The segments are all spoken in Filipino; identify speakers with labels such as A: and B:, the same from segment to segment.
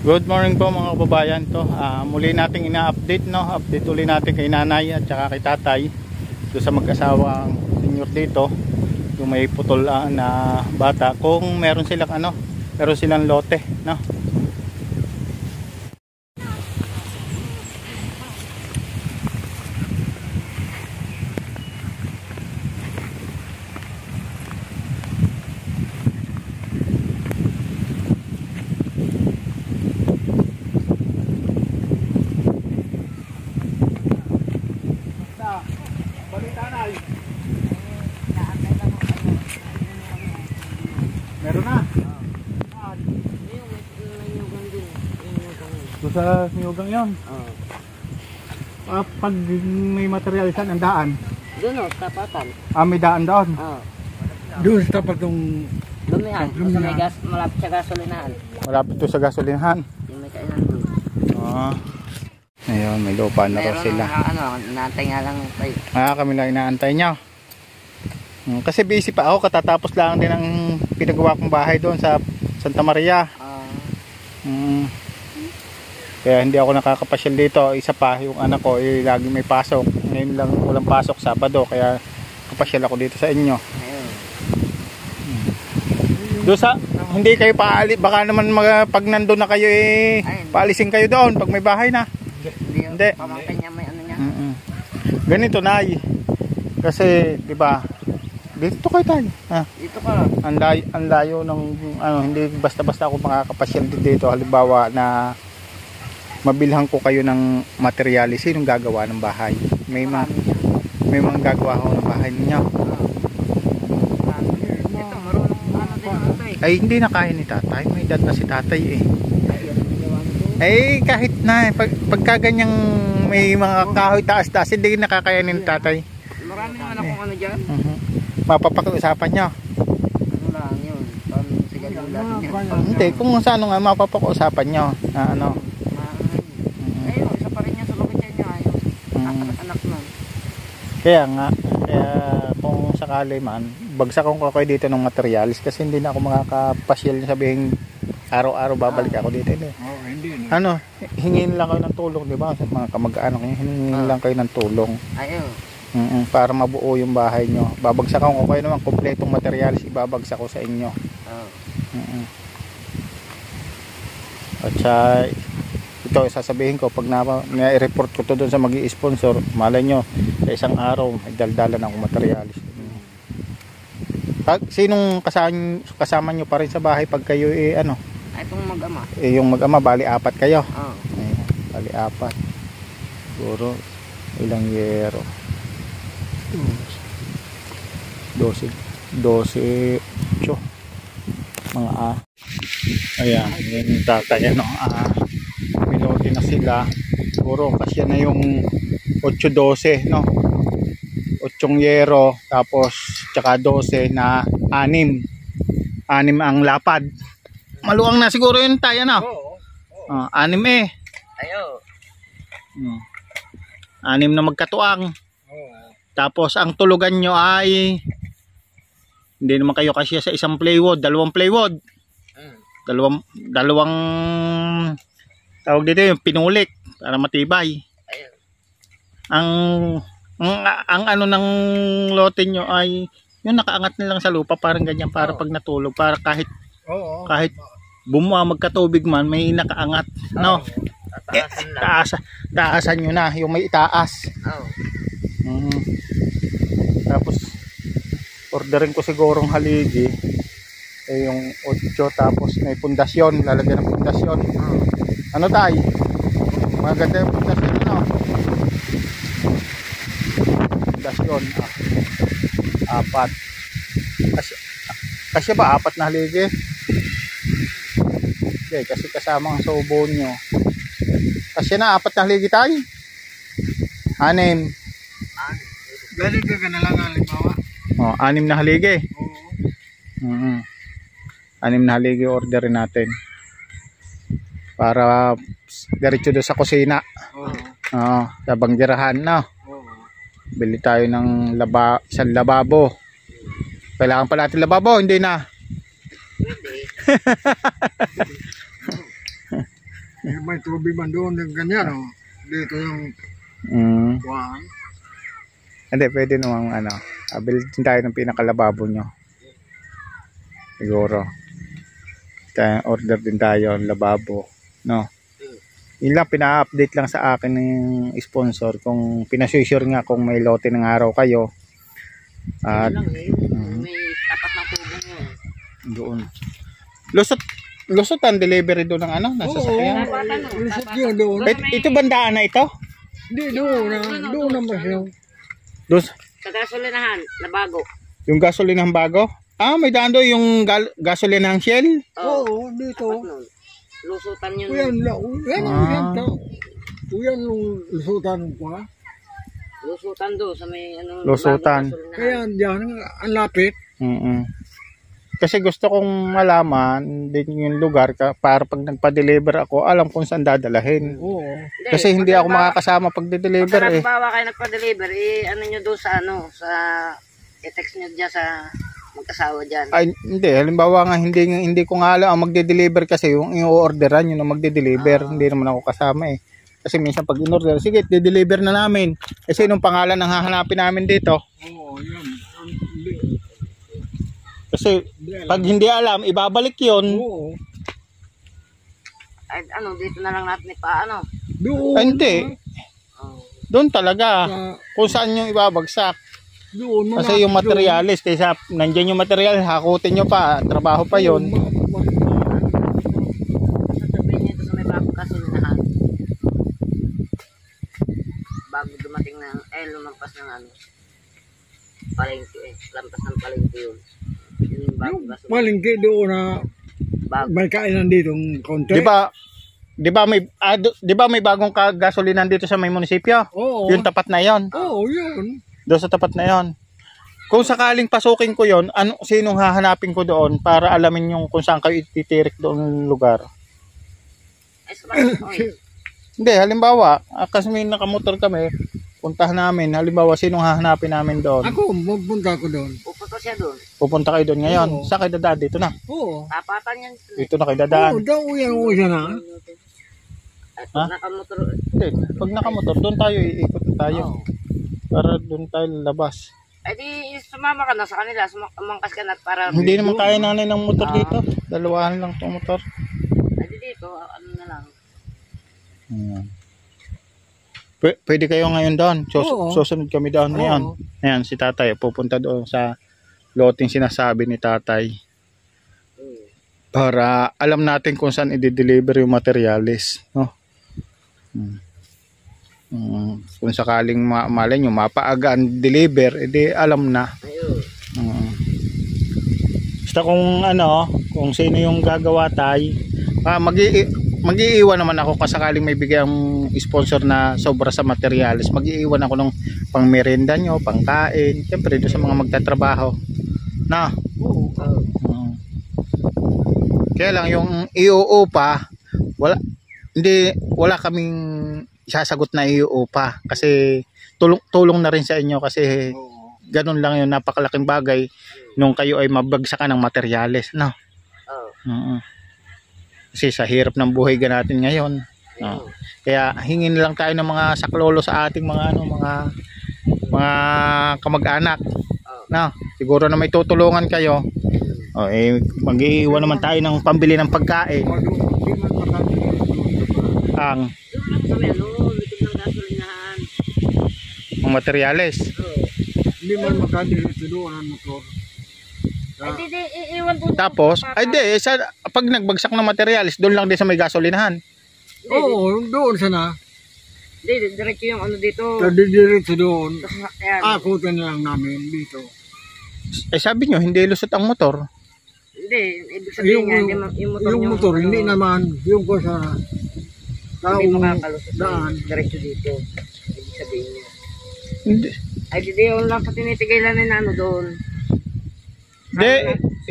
A: Good morning po mga kababayan to. Muli nating ina-update no. Update uli natin kay nanay at saka kay tatay. Doon sa mag-asawang senior dito. Yung may putol na bata. Kung meron silang meron silang lote no. Meron na. Doon sa niyugang yun. Pag may materialisan, ang daan.
B: Doon o, tapatan.
A: May daan doon.
C: Doon sa tapat ng
B: Lumihan. May gas, malapit sa gasolinahan.
A: Malapit to sa gasolinahan.
B: Yung may kainan doon.
A: Ayun, may lupa na raw sila.
B: Inaantay nga lang tayo.
A: Kami lang inaantay nyo. Kasi busy pa ako, katatapos lang din ang pinagawa kong bahay doon sa Santa Maria. Kaya hindi ako nakakapasyal dito. Isa pa, yung anak ko lagi may pasok. Ngayon lang walang pasok, Sabado. Kaya kapasyal ako dito sa inyo. Doon sa, hindi kayo paalis. Baka naman pag nandun na kayo paalisin kayo doon pag may bahay na. Hindi.
B: Pamangkin niya may ano niya.
A: Ganito na kasi di ba dito kayo tayo.
B: Dito ka.
A: Ang layo ng hindi basta-basta ako makakapasyal dito. Halimbawa na mabilhan ko kayo ng materialis, sinong gagawa ng bahay? May mga gagawa ko ng bahay ninyo.
B: Ito, marunong din.
A: Ay hindi na kaya ni tatay. May edad na si tatay kahit na pagka ganyang may mga kahoy taas-taas, hindi nakakayanin ni tatay.
B: Marami naman akong ano dyan.
A: Mapapakiusapan nyo.
B: Ano lang yun. Sigal yung lahat niya.
A: Hindi, kung sa nga mapapakiusapan nyo na
B: Ayun, isa pa rin yan sa lukit niya. Ayun. Anak nun.
A: Kaya nga, kung sakali man, bagsakan ko kayo dito ng materials kasi hindi na ako makakapasyal sabihin araw-araw babalik ako dito.
C: hindi
A: na. Hingin lang kayo ng tulong, di ba? Sa mga kamag-anak nyo, hingin lang kayo ng tulong.
B: Ayun.
A: Para mabuo yung bahay nyo. Babagsakan ko kayo naman, kompletong materials ibabagsak ko sa inyo. At ito sasabihin ko pag na-report ko to doon sa mag-i-sponsor, malay nyo sa isang araw may daldalan akong materials. Sinong kasama nyo pa rin sa bahay pag kayo
B: Itong mag-ama.
A: Yung mag-ama, bali apat kayo. Bali apat. Siguro ilang yero. 12 mga ayan yung tatay pilote na sila siguro kasi na yung 8-12 no 8 yero tapos tsaka 12 na 6 ang lapad maluang na siguro yun tayo 6
B: Ayo
A: 6 na magkatuang. Tapos ang tulugan nyo ay hindi naman kayo kasi sa isang plywood, dalawang plywood. Dalawang tawag dito yung pinulik para matibay. Ang ng lote nyo ay yung nakaangat na lang sa lupa parang ganyan para pag natulog para kahit magkatubig man may nakaangat no. Taasan nyo na yung may itaas. Tapos orderin ko sigurong haligi yung 8 tapos may pundasyon, lalagyan ng pundasyon. Tay? Maganda yung pundasyon pundasyon 4 kasi ba 4 na haligi? Okay, kasi kasama ang subo nyo kasi na 4 na haligi tayo 6
C: galing ka na lang halimbawa.
A: 6 na haligi. 6 na haligi orderin natin. Para diretso doon sa kusina. Sa banggirahan no. Bili tayo ng isang lababo. Kailangan pa natin lababo, hindi na.
C: May tubig man doon ng ganyan, oh. Dito yung kuhaan.
A: Hindi, pwede namang ano. Bilhin tayo ng pinakalababo nyo. Siguro. Order din tayo ng lababo. No? Yun lang, pina-update lang sa akin ng sponsor. Kung pinasure nga kung may lote ng araw kayo. At
B: May tapat na tubig yun.
A: doon. Lusot ang delivery doon ng ano? Nasa sakyan.
C: Lusot yun doon.
A: Ito bandaan na ito?
C: Hindi, doon na masyaw.
A: Doon,
B: Sa gasolinahan, na bago.
A: yung gasolinahan bago? Ah, may daan doon yung gasolinahan Shell?
C: Oo, dito.
B: Tapat nun. Lusutan yun.
C: Kuyan yung lusutan ko, ha?
B: Lusutan doon sa may ano.
A: Lusutan.
B: bagong gasolinahan.
C: Kaya diyan, ang lapit.
A: Kasi gusto kong malaman din yung lugar para pag nagpa-deliver ako, alam kung saan dadalahin.
C: Oo.
A: Kasi hindi ako makakasama pag de-deliver eh.
B: Pag halimbawa kayo nagpa-deliver, ano nyo doon sa ano, i-text nyo dyan sa magkasawa dyan.
A: Ay, hindi. Halimbawa nga, hindi ko nga alam ang magde-deliver kasi yung i-orderan yun ang magde-deliver. Hindi naman ako kasama eh. Kasi minsan pag in-order, sige, de-deliver na namin. Kasi nung pangalan ang hahanapin namin dito.
C: Oo, yun.
A: Kasi pag hindi alam, ibabalik yun.
C: Oo.
B: Ay, ano, dito na lang natin ipaano.
C: Doon.
A: Ay, hindi. Doon talaga.
C: Sa-
A: Kung saan yung ibabagsak.
C: Doon.
A: Kasi yung materialis, kaysa nandyan yung material, hakutin nyo pa, trabaho pa yon.
B: Sasabihin nyo ito sa may bagong gasolinahan. Bago dumating ng, lumampas ng ano, palengke eh. Lampas ng palengke yun. Yun yung bagong gasolinahan.
C: Malingki doon na
B: Bago.
C: may kainan dito ng konti.
A: Di ba may bagong gasolinan dito sa may munisipyo?
C: Oo.
A: Yung tapat na yon.
C: Oo, yun.
A: Doon sa tapat na yon. Kung sakaling pasukin ko yon, sinong hahanapin ko doon para alamin yung kung saan kayo ititirik doon lugar?
B: Ay, sabagay. Oy.
A: Hindi, halimbawa, kasi may nakamotor kami, puntahan namin, halimbawa, sinong hahanapin namin doon?
C: Ako, pupunta ko doon.
B: Pupunta siya doon.
A: Pupunta kayo doon ngayon.
C: Oo.
A: Saan kayo dadaan? Dito na.
C: Oo.
B: Tapatan yan.
A: Dito na kayo dadaan.
C: Oo, daw yan o siya na.
B: At
A: Ha?
B: pag nakamotor,
A: Hindi, pag nakamotor, doon tayo, iikot na tayo. Para doon tayo labas.
B: ay di sumama ka na sa kanila, sumangkas ka na para,
A: Hindi naman kaya nanay ng motor dito. Dalawahan lang itong motor.
B: ay di dito, ano na lang.
A: Ayan. Pwede kayo ngayon doon.
C: Oo.
A: Susunod kami doon ngayon.
C: Oo.
A: Ayan, si tatay. Pupunta doon sa loting sinasabi ni tatay. Para alam natin kung saan i-deliver yung materialis. No? Kung sakaling malay nyo, mapaaga ang deliver, edi alam na.
B: Ayun.
A: Basta kung ano, kung sino yung gagawa tayo, mag-iiwan naman ako kung sakaling may bigay ang sponsor na sobra sa materialis. Mag-iiwan ako ng pang merienda nyo, pangkain, siyempre doon sa mga magtatrabaho. Na.
C: Oo.
A: Kaya lang yung iuupa, wala kaming isasagot na iuupa kasi tulong na rin sa inyo kasi
C: Oo.
A: ganun lang yung napakalaking bagay nung kayo ay mabagsakan ng materyales, no?
B: Oo.
A: Kasi sa hirap ng buhay natin ngayon, no?
B: Ayun.
A: Kaya hingin lang tayo ng mga saklolo sa ating mga mga kamag-anak, no? Siguro na may tutulungan kayo. Mag-iiwan naman tayo ng pambili ng pagkain.
C: Hindi man makakita doon.
A: Ang
B: Doon lang sa may ano, likod ng gasolinahan.
A: mga materyales.
B: Oo.
C: Hindi man makakita doon ang motor.
B: Ay di, iiwan po.
A: Tapos, pag nagbagsak ng materyales, doon lang din sa may gasolinahan.
C: Oo, doon sana.
B: Hindi, diretso yung ano dito.
C: Diretso doon.
B: Tapos, ayan.
C: Akutan na lang namin dito.
A: Sabi nyo, hindi lusot ang motor.
B: Hindi, ibig sabihin nga, yung motor
C: yung
B: nyo,
C: motor,
B: ano,
C: hindi naman. Yung ko sa
B: hindi
C: taong
B: makakalusot
C: daan.
B: diretso dito. Ibig sabihin niya.
A: Hindi.
B: Ay, di yun lang sa tinitigilan na ano doon.
A: Hindi,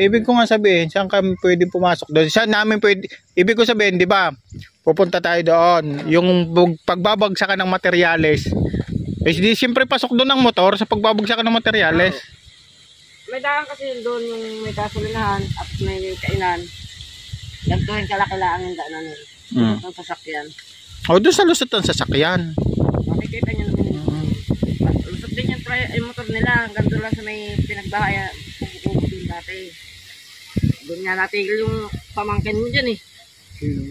A: ibig ko nga sabihin, saan kami pwede pumasok doon? Saan namin pwede, ibig ko sabihin, di ba, pupunta tayo doon. Yung pagbabagsakan ng materyales, di siyempre pasok doon ang motor sa pagbabagsakan ng materyales.
B: May daan kasi yun doon yung may gasolinahan at may kainan. Ganito yung kalakilaan yung daanan nun. Ang sasakyan.
A: O, doon sa lusot ang sasakyan.
B: Makikita nyo naman. Lusot din yung motor nila. Hanggang doon lang sa may pinagbahayan. Kubo doon dati. Doon nga natigil yung pamangkin mo dyan eh.
C: Sino?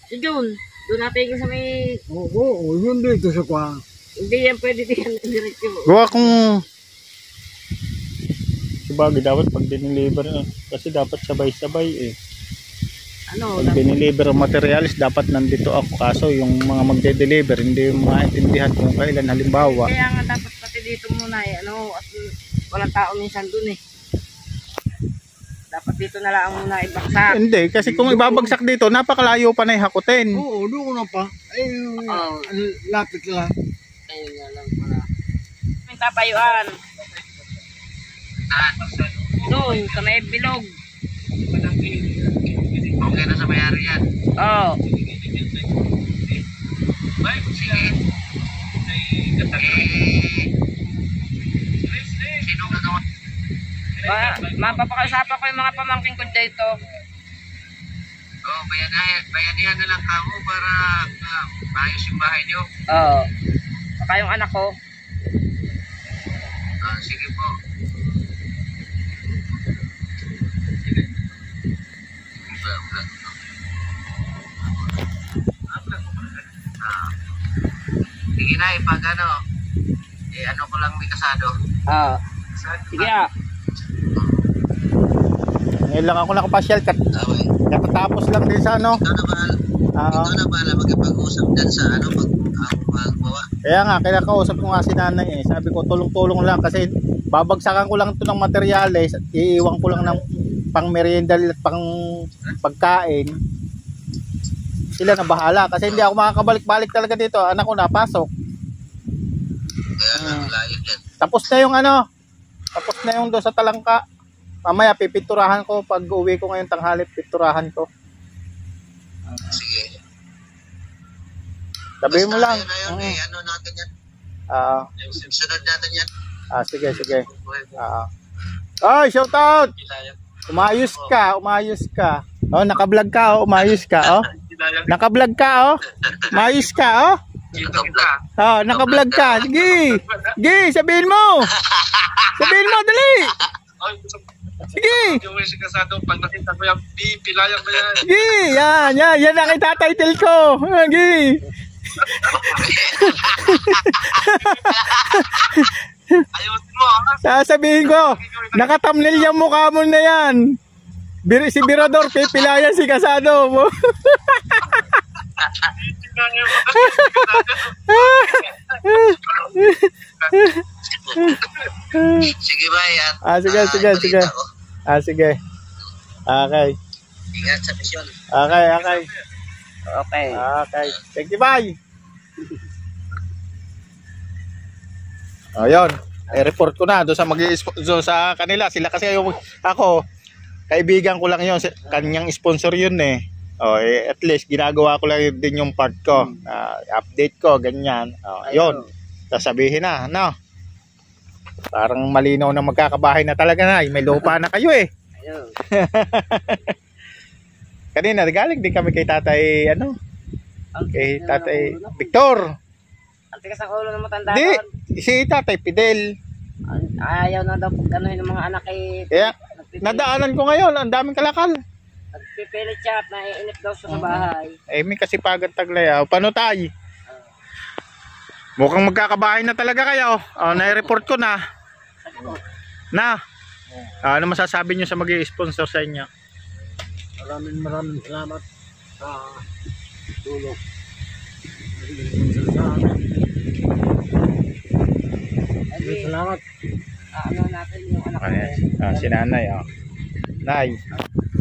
B: Si Jun. Doon natigil sa may...
C: Oo, yun dito sa kwa.
B: Hindi yan pwede din diretso.
A: Gawa kung... Sabagay, dapat pag diniliver, kasi dapat sabay-sabay eh.
B: Ano?
A: Pag diniliver ang materialis, dapat nandito ako. Kaso yung mga magde-deliver, hindi maintindihan kung kailan halimbawa.
B: Kaya nga dapat pati dito muna eh. Ano, at walang tao minsan doon eh. Dapat dito na lang muna ibaksak.
A: Hindi, kasi kung ibabagsak dito, napakalayo pa na ihakutin.
C: Oo, doon na pa. Ay, lapit lang.
B: Ayun nga lang pala. May tapayuan. Doon, sa may bilog.
D: Okay na sa mayari yan.
B: Oo.
D: Sige. Sino gagawa?
B: Mapapakausapan ko yung mga pamangkin ko dito.
D: Oo, bayanihan na lang kamo para maayos yung bahay nyo.
B: Oo. Saka yung anak ko.
D: Sige po. Sige na, ipag ano, ano ko lang may kasado.
B: Oo. Sige ah.
A: Ngayon lang ako nakapasyal,
D: Okay.
A: katapos lang din sa ano.
D: Ikaw na ba magipag-usap dyan sa ano, magbawa?
A: Kaya nga, kinakausap ko nga si nanay eh. Sabi ko, tulong-tulong lang kasi babagsakan ko lang ito ng materyales, iiwan ko lang ng pang merienda at pang pagkain. Sila na bahala kasi hindi ako makakabalik-balik talaga dito. Anak ko napasok.
D: Kaya layo dyan.
A: Tapos na yung ano, tapos na yung doon sa Talangka. Mamaya pipinturahan ko pag uwi ko ngayon tanghali, pinturahan ko.
D: Sige.
A: Sabihin mo lang.
D: Ano natin yan? Sunod natin yan.
A: Sige. Ay, shout out! Umayos ka. Oh, naka-vlog ka, umayos ka, oh. Naka-vlog ka, oh. Umayos ka, oh. Oh, naka-vlog ka. Sige. Sige, sabihin mo. Sabihin mo, dali. Sige.
E: Yung si Kasado, pag nakita ko yung pipilayan ko yan.
A: Sige, yan ang itatitle ko. Sige.
E: Ayusin mo, ha?
A: Sasabihin ko, nakatamnil yung mukha mo na yan. Si Birador, pipilayan si Kasado mo.
D: Sige ba yan?
A: Sige. Sige. Okay.
D: Ingat sa misyon.
A: Okay.
B: Okay.
A: Okay. Thank you, bye. Ayun. I-report ko na doon sa kanila. Sila kasi ako, kaibigan ko lang yun. Kanyang sponsor yun eh. At least ginagawa ko lang din yung part ko. Update ko, ganyan. Yun. Sasabihin na, no? Parang malinaw na magkakabahay na talaga na. May lupa na kayo eh.
B: Ayun.
A: Kanina, galing din kami kay tatay, kay tatay Victor.
B: Ang tigas ang ulo ng matanda
A: Di,
B: doon.
A: si tatay Fidel.
B: Ayaw na daw pagkanohin ng mga anak eh.
A: Kaya, nadaanan ko ngayon, ang daming kalakal.
B: Nagpipilit siya at naiinip daw sa bahay.
A: May kasipagan Taglayaw. Paano tayo? Mukhang magkakabahay na talaga kayo. Na-report ko na. Ano masasabi nyo sa mag-i-sponsor sa inyo?
C: Maraming salamat sa tulong. Salamat.
B: Ano natin yung anak ko.
A: Si nanay. Nay,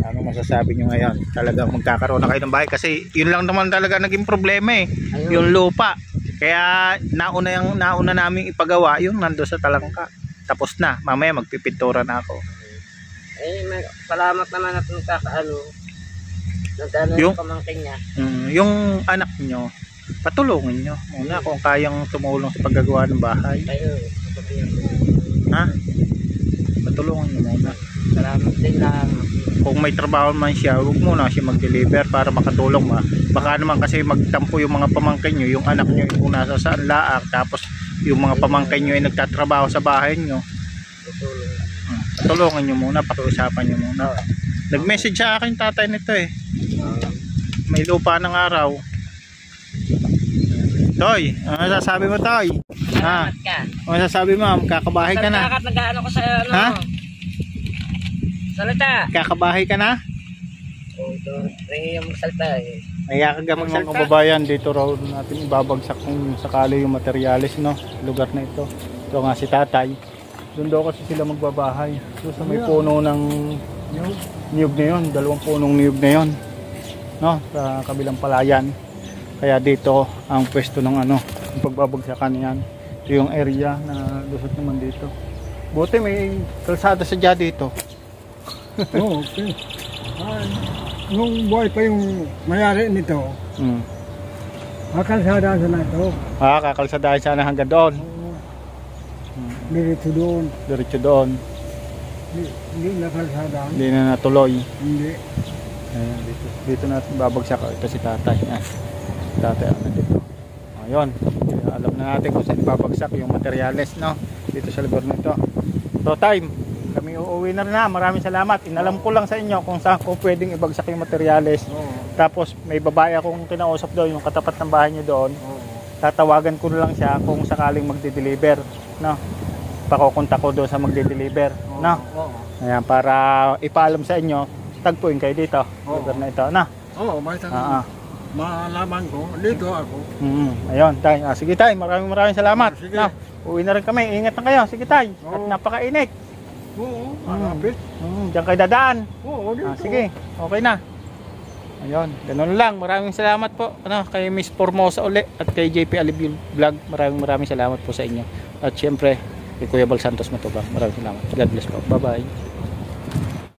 A: ano masasabi nyo ngayon? Talagang magkakaroon na kayo ng bahay kasi yun lang naman talaga naging problema eh.
B: Ayun.
A: Yung lupa. Kaya nauna namin ipagawa yung nando sa Talangka. Tapos na, mamaya magpipintura na ako.
B: Salamat naman at nagkakaano
A: Yung-
B: yung pamangkin niya.
A: Yung anak nyo, patulungin nyo muna kung kayang tumulong sa paggagawa ng bahay.
B: Ayun.
A: Ha? Patulungan nyo muna.
B: Salamat din lang.
A: Kung may trabaho man siya, huwag muna siya mag-deliver para makatulong. Baka naman kasi magtampo yung mga pamangkin nyo, yung anak nyo yung nasa saan laak, tapos yung mga pamangkin nyo ay nagtatrabaho sa bahay nyo. Tulungan nyo muna, pakiusapan nyo muna. Nag-message sa akin tatay nito eh. May lupa ng araw. Toy, ano sasabi mo, Toy? Ha?
B: Salamat ka.
A: Ano sasabi mo? Kakabahay ka na?
B: Nag-ano ko sa ano?
A: Ha?
B: Salita.
A: Kakabahay ka na?
B: Oo, rin yung salita eh.
A: Nayakagamang mga kababayan, dito raw natin ibabagsak kung sakali yung materyales, no? Lugar na ito. Ito nga si tatay. Doon daw kasi sila magbabahay. So sa may puno ng niyog na yun, 2 punong niyog na yun, no? Sa kabilang palayan. Kaya dito ang pwesto ng ano, yung pagbabagsakan yan. Ito yung area na lusot naman dito. Buti may kalsada sadya dito.
C: Oo, okay. Nung buhay pa yung mayari nito, makalsada sa na ito.
A: Kakalsadahan sana hanggang doon.
C: Diretso doon.
A: Diretso doon.
C: Hindi na kalsada.
A: Hindi na natuloy.
C: Hindi.
A: Ayan, dito natin babagsak. Ito si tatay. Ayan. Tatay ano dito. Ayun. Alam na natin kung saan babagsak yung materyales, no? Dito sa lugar nito. So time, kami uuwi na rin na. Maraming salamat. Inalam ko lang sa inyo kung saan ko pwedeng ibagsak yung materyales. Tapos may babae akong kinausap doon, yung katapat ng bahay niyo doon. Tatawagan ko na lang siya kung sakaling magde-deliver, no? Pakukontak ko doon sa magde-deliver, no? Ayan, para ipaalam sa inyo, tagpuin kayo dito, lugar na ito, no?
C: Oo, may tanong. Malaman ko, dito ako.
A: Ayun, tay. Sige tay, maraming salamat.
C: Sige.
A: No? Uwi na rin kami, ingat na kayo. Sige tay, at napakainit.
C: Oo, malapit.
A: Diyan kayo dadaan.
C: Oo, dito.
A: Sige, okay na. Ayun, ganun lang. Maraming salamat po kay Miss Formosa uli at kay JP Alib Vlog. Maraming salamat po sa inyo. At syempre, kay Kuya Bal Santos Matubang. Maraming salamat. God bless po. Bye-bye.